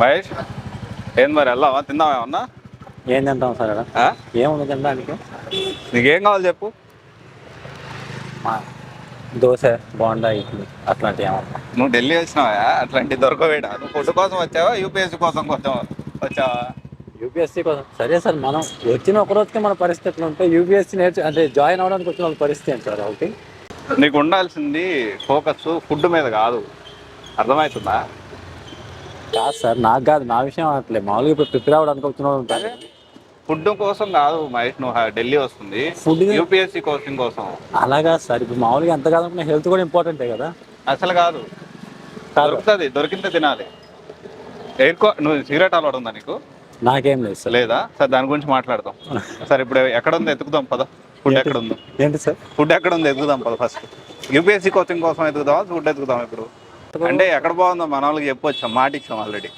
మహేష్ ఏం మరి వెళ్దామా తిందామా ఏమన్నా? ఏం తింటాం సార్ ఇక్కడ? ఆ? ఏముంది తినడానికి? నీకేం కావాలి చెప్పు. దోశ, బోండా, ఇడ్లీ అట్లాంటివి ఏమన్నా. నువ్వు ఢిల్లీ వచ్చినావా? అట్లాంటివి దొరకవేడా? నువ్వు ఫుడ్ కోసం వచ్చావా యూపీఎస్సీ కోసం వచ్చావా? యూపీఎస్సీ కోసం సరే సార్, మనం వచ్చిన ఒక రోజుకి మన పరిస్థితులు ఉంటాయి. యూపీఎస్సీ అంటే జాయిన్ అవ్వడానికి వచ్చిన వాళ్ళ పరిస్థితి ఏంటి సార్ ఒకటి? నీకు ఉండాల్సింది ఫోకస్ ఫుడ్ మీద కాదు, అర్థమవుతుందా? కాదు సార్, నాకు కాదు, నా విషయం అట్లే. మామూలుగా ఇప్పుడు ప్రిపేర్ అవ్వడానికి వచ్చిన వాళ్ళు ఉంటారు. ఫుడ్ కోసం కాదు మహేష్, నువ్వు ఢిల్లీ వస్తుంది ఫుడ్ యూపీఎస్సీ కోచింగ్ కోసం. అలాగా సార్, ఇప్పుడు మామూలుగా ఎంత కాదనుకున్నా హెల్త్ కూడా ఇంపార్టెంటే కదా. అసలు కాదు, దొరుకుతుంది, దొరికితే తినాలి. నువ్వు సిగరెట్ అలవాటు ఉందా నీకు? నాకేం లేదు సార్. లేదా సార్, దాని గురించి మాట్లాడదాం. సార్ ఇప్పుడు ఎక్కడ ఉంది ఎత్తుకుదాం పద. ఫుడ్ ఎక్కడ ఉందో ఏంటి సార్? ఫుడ్ ఎక్కడ ఉంది ఎత్తుకుదాం పద. ఫస్ట్ యూపీఎస్సీ కోచింగ్ కోసం ఎత్తుకుదాం, ఫుడ్ ఎత్తుకుదాం. ఇప్పుడు అంటే ఎక్కడ బాగుందో మన వాళ్ళకి చెప్పొచ్చాం, మాట ఇచ్చాం ఆల్రెడీ.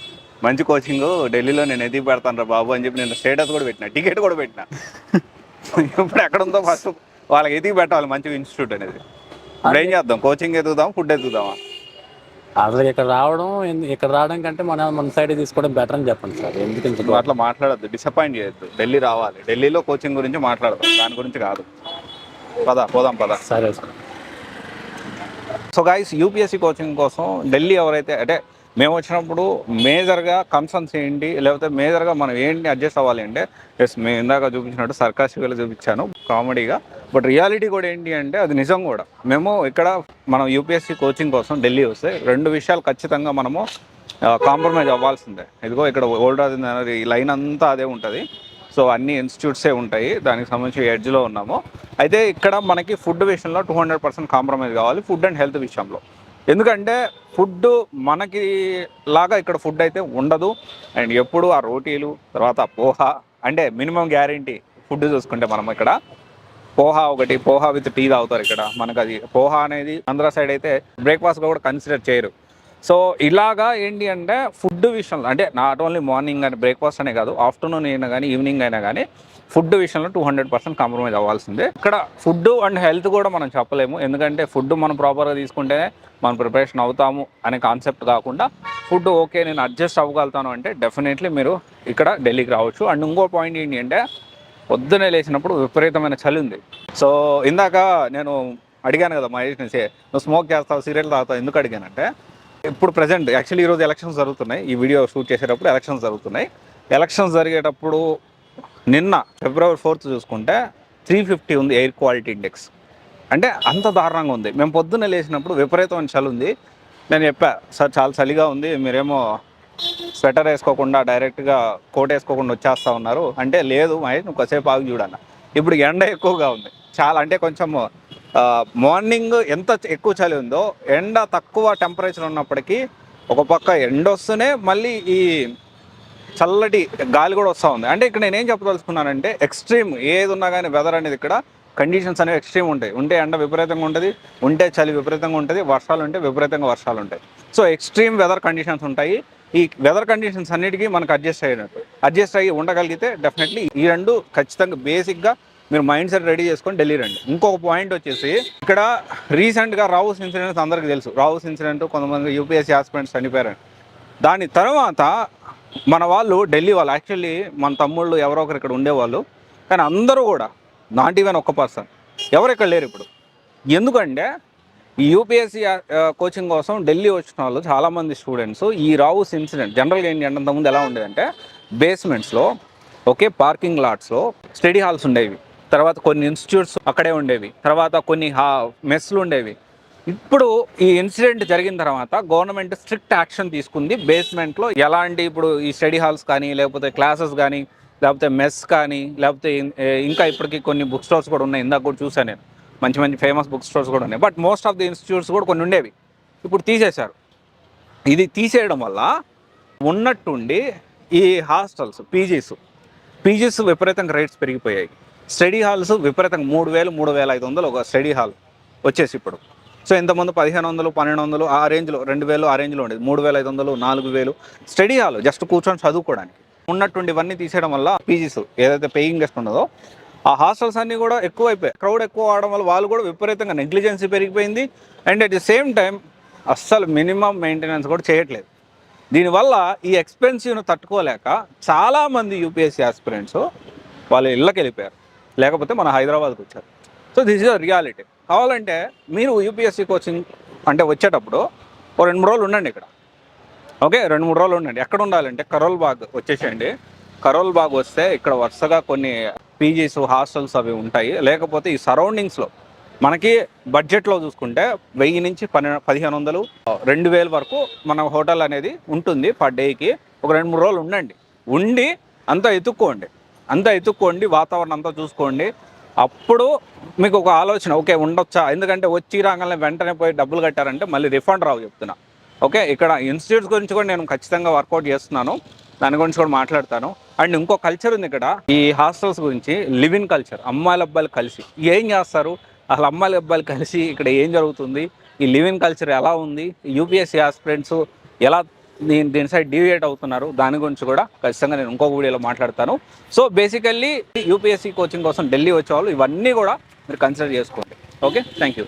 మంచి కోచింగ్ ఢిల్లీలో నేను ఎదిగి పెడతాను రా బాబు అని చెప్పి నేను స్టేటస్ కూడా పెట్టినా, టికెట్ కూడా పెట్టినా. ఇప్పుడు ఎక్కడ ఉందో ఫస్ట్ వాళ్ళకి ఎదిగి పెట్టాలి మంచి ఇన్స్టిట్యూట్ అనేది. ఇప్పుడు ఏం చేద్దాం? కోచింగ్ ఎత్తుకుదాం, ఫుడ్ ఎత్తుకుదామా? అసలు ఇక్కడ రావడం కంటే మన సైడ్ తీసుకోవడం బెటర్ అని చెప్పండి సార్. ఎందుకు అట్లా మాట్లాడద్దు, డిసప్పాయింట్ చేయొద్దు. ఢిల్లీ రావాలి, ఢిల్లీలో కోచింగ్ గురించి మాట్లాడదాం, దాని గురించి కాదు. పోదాం పద. సరే sir. So guys, UPSC coaching కోసం ఢిల్లీ ఎవరైతే అంటే మేము వచ్చినప్పుడు మేజర్గా కన్సర్న్స్ ఏంటి, లేకపోతే మేజర్గా మనం ఏంటి అడ్జస్ట్ అవ్వాలి అంటే, ఎస్ మేము ఇందాక చూపించినట్టు సర్కాస్టికల్గా చూపించాను కామెడీగా, బట్ రియాలిటీ కూడా ఏంటి అంటే అది నిజం కూడా. మేము ఇక్కడ మనం యూపీఎస్సీ కోచింగ్ కోసం ఢిల్లీ వస్తే రెండు విషయాలు ఖచ్చితంగా మనము కాంప్రమైజ్ అవ్వాల్సిందే. ఇదిగో ఇక్కడ ఓల్డ్ రాజేంద్ర ఈ లైన్ అంతా అదే ఉంటుంది. సో అన్ని ఇన్స్టిట్యూట్సే ఉంటాయి, దానికి సంబంధించి ఎడ్జ్లో ఉన్నాము. అయితే ఇక్కడ మనకి ఫుడ్ విషయంలో 200% కాంప్రమైజ్ కావాలి, ఫుడ్ అండ్ హెల్త్ విషయంలో. ఎందుకంటే ఫుడ్ మనకి లాగా ఇక్కడ ఫుడ్ అయితే ఉండదు. అండ్ ఎప్పుడు ఆ రోటీలు, తర్వాత పోహా, అంటే మినిమం గ్యారంటీ ఫుడ్ చూసుకుంటే మనం ఇక్కడ పోహా విత్ టీ తాగుతారు ఇక్కడ. మనకు అది పోహా అనేది ఆంధ్ర సైడ్ అయితే బ్రేక్ఫాస్ట్గా కూడా కన్సిడర్ చేయరు. సో ఇలాగా ఏంటి అంటే ఫుడ్ విషయంలో, అంటే నాట్ ఓన్లీ మార్నింగ్ అని బ్రేక్ఫాస్ట్ అనే కాదు, ఆఫ్టర్నూన్ అయినా కానీ ఈవినింగ్ అయినా కానీ ఫుడ్ విషయంలో 200% కాంప్రమైజ్ అవ్వాల్సిందే. ఇక్కడ ఫుడ్ అండ్ హెల్త్ కూడా మనం చెప్పలేము, ఎందుకంటే ఫుడ్ మనం ప్రాపర్గా తీసుకుంటేనే మనం ప్రిపరేషన్ అవుతాము అనే కాన్సెప్ట్ కాకుండా, ఫుడ్ ఓకే నేను అడ్జస్ట్ అవ్వగలుగుతాను అంటే డెఫినెట్లీ మీరు ఇక్కడ ఢిల్లీకి రావచ్చు. అండ్ ఇంకో పాయింట్ ఏంటి అంటే, పొద్దునే లేచినప్పుడు విపరీతమైన చలి ఉంది. సో ఇందాక నేను అడిగాను కదా మహేష్ నుంచి, నువ్వు స్మోక్ చేస్తావు, సిగరెట్లు తాగుతావు, ఎందుకు అడిగానంటే, ఇప్పుడు ప్రజెంట్ యాక్చువల్లీ ఈరోజు ఎలక్షన్స్ జరుగుతున్నాయి, ఈ వీడియో షూట్ చేసేటప్పుడు ఎలక్షన్స్ జరుగుతున్నాయి. ఎలక్షన్స్ జరిగేటప్పుడు నిన్న February 4th చూసుకుంటే 350 ఉంది ఎయిర్ క్వాలిటీ ఇండెక్స్. అంటే అంత దారుణంగా ఉంది. మేము పొద్దున్న లేచినప్పుడు విపరీతమైన చలి ఉంది. నేను చెప్పా, సార్ చాలా చలిగా ఉంది, మీరేమో స్వెటర్ వేసుకోకుండా డైరెక్ట్గా కోట్ వేసుకోకుండా వచ్చేస్తూ ఉన్నారు అంటే, లేదు మహేష్ నువ్వు కాసేపు ఆగి చూడన్న, ఇప్పుడు ఎండ ఎక్కువగా ఉంది చాలా. అంటే కొంచెం మార్నింగ్ ఎంత ఎక్కువ చలి ఉందో, ఎండ తక్కువ టెంపరేచర్ ఉన్నప్పటికీ ఒక పక్క ఎండ వస్తూనే మళ్ళీ ఈ చల్లటి గాలి కూడా వస్తూ ఉంది. అంటే ఇక్కడ నేనేం చెప్పదలుచుకున్నానంటే, ఎక్స్ట్రీమ్ ఏది ఉన్నా కానీ వెదర్ అనేది ఇక్కడ కండిషన్స్ అనేవి ఎక్స్ట్రీమ్ ఉంటాయి. ఉంటే ఎండ విపరీతంగా ఉంటుంది, ఉంటే చలి విపరీతంగా ఉంటుంది, వర్షాలు ఉంటే విపరీతంగా వర్షాలు ఉంటాయి. సో ఎక్స్ట్రీమ్ వెదర్ కండిషన్స్ ఉంటాయి. ఈ వెదర్ కండిషన్స్ అన్నిటికీ మనకు అడ్జస్ట్ అయ్యి ఉండగలిగితే డెఫినెట్లీ ఈ రెండు ఖచ్చితంగా బేసిక్గా మీరు మైండ్ సెట్ రెడీ చేసుకొని ఢిల్లీ రండి. ఇంకొక పాయింట్ వచ్చేసి, ఇక్కడ రీసెంట్గా రావుస్ ఇన్సిడెంట్స్ అందరికీ తెలుసు. రావుస్ ఇన్సిడెంట్, కొంతమంది యూపీఎస్సీ ఆస్పిరెంట్స్ చనిపోయారు. దాని తర్వాత మన వాళ్ళు ఢిల్లీ వాళ్ళు, యాక్చువల్లీ మన తమ్ముళ్ళు ఎవరో ఒకరు ఇక్కడ ఉండేవాళ్ళు, కానీ అందరూ కూడా నాట్ ఈవెన్ 1% ఎవరు ఇక్కడ లేరు ఇప్పుడు. ఎందుకంటే ఈ యూపీఎస్సీ కోచింగ్ కోసం ఢిల్లీ వచ్చిన వాళ్ళు చాలామంది స్టూడెంట్స్ ఈ రావుస్ ఇన్సిడెంట్ జనరల్గా ఏంటి అంటే, అంతకుముందు ఎలా ఉండేదంటే బేస్మెంట్స్లో పార్కింగ్ లాట్స్లో స్టడీ హాల్స్ ఉండేవి, తర్వాత కొన్ని ఇన్స్టిట్యూట్స్ అక్కడే ఉండేవి, తర్వాత కొన్ని మెస్లు ఉండేవి. ఇప్పుడు ఈ ఇన్సిడెంట్ జరిగిన తర్వాత గవర్నమెంట్ స్ట్రిక్ట్ యాక్షన్ తీసుకుంది. బేస్మెంట్లో ఎలాంటి ఇప్పుడు ఈ స్టడీ హాల్స్ కానీ, లేకపోతే క్లాసెస్ కానీ, లేకపోతే మెస్ కానీ, లేకపోతే ఇంకా ఇప్పటికి కొన్ని బుక్ స్టోర్స్ కూడా ఉన్నాయి. ఇందాక కూడా చూసాను నేను, మంచి మంచి ఫేమస్ బుక్ స్టోర్స్ కూడా ఉన్నాయి. But most of the institutes కూడా కొన్ని ఉండేవి, ఇప్పుడు తీసేశారు. ఇది తీసేయడం వల్ల ఉన్నట్టుండి ఈ హాస్టల్స్, పీజీస్ విపరీతంగా రేట్స్ పెరిగిపోయాయి. స్టడీ హాల్స్ విపరీతంగా 3,000, 3,500 ఒక స్టడీ హాల్ వచ్చేసి ఇప్పుడు. సో ఇంతకుముందు 1,500, 1,200 ఆ రేంజ్లో, 2,000 ఆ రేంజ్లో ఉండేది. 3,500, 4,000 స్టడీ హాల్ జస్ట్ కూర్చొని చదువుకోవడానికి. ఉన్నట్టుండి ఇవన్నీ తీసేయడం వల్ల పీజీస్ ఏదైతే పేయింగ్ గెస్ట్ ఉన్నదో ఆ హాస్టల్స్ అన్నీ కూడా ఎక్కువైపోయాయి. క్రౌడ్ ఎక్కువ అవడం వల్ల వాళ్ళు కూడా విపరీతంగా నెగ్లిజెన్సీ పెరిగిపోయింది. And at the same time అస్సలు మినిమం మెయింటెనెన్స్ కూడా చేయట్లేదు. దీనివల్ల ఈ ఎక్స్పెన్సివ్ను తట్టుకోలేక చాలామంది యూపీఎస్సీ ఆస్పిరెంట్స్ వాళ్ళ ఇళ్ళకి వెళ్ళిపోయారు, లేకపోతే మన హైదరాబాద్కి వచ్చారు. So this is a reality. కావాలంటే మీరు యూపీఎస్సీ కోచింగ్ అంటే వచ్చేటప్పుడు ఓ 2-3 రోజులు ఉండండి ఇక్కడ. ఓకే, 2-3 రోజులు ఉండండి. ఎక్కడ ఉండాలంటే కరోల్ బాగ్ వచ్చేసేయండి. కరోల్ బాగ్ వస్తే ఇక్కడ వరుసగా కొన్ని పీజీస్, హాస్టల్స్ అవి ఉంటాయి. లేకపోతే ఈ సరౌండింగ్స్లో మనకి బడ్జెట్లో చూసుకుంటే 1000 నుంచి 1500, 2000 వరకు మన హోటల్ అనేది ఉంటుంది పర్ డేకి. ఒక 2-3 రోజులు ఉండండి. ఉండి అంతా ఎత్తుక్కోండి, వాతావరణం అంతా చూసుకోండి. అప్పుడు మీకు ఒక ఆలోచన, ఓకే ఉండొచ్చా. ఎందుకంటే వచ్చి రాగానే వెంటనే పోయి డబ్బులు కట్టారంటే మళ్ళీ రిఫండ్ రావు చెప్తున్నా. ఓకే, ఇక్కడ ఇన్స్టిట్యూట్స్ గురించి కూడా నేను ఖచ్చితంగా వర్కౌట్ చేస్తున్నాను, దాని గురించి కూడా మాట్లాడతాను. అండ్ ఇంకో కల్చర్ ఉంది ఇక్కడ ఈ హాస్టల్స్ గురించి, లివ్ ఇన్ కల్చర్. అమ్మాయిలు అబ్బాయిలు కలిసి ఏం చేస్తారు, అసలు అమ్మాయిలు అబ్బాయిలు కలిసి ఇక్కడ ఏం జరుగుతుంది, ఈ లివ్ ఇన్ కల్చర్ ఎలా ఉంది, యూపీఎస్సీ ఆస్పిరెంట్స్ ఎలా దీని సైడ్ డీవియేట్ అవుతున్నారు, దాని గురించి కూడా ఖచ్చితంగా నేను ఇంకొక వీడియోలో మాట్లాడతాను. సో బేసికల్లీ యూపీఎస్సీ కోచింగ్ కోసం ఢిల్లీ వచ్చేవాళ్ళు ఇవన్నీ కూడా మీరు కన్సిడర్ చేసుకోండి. Okay, thank you.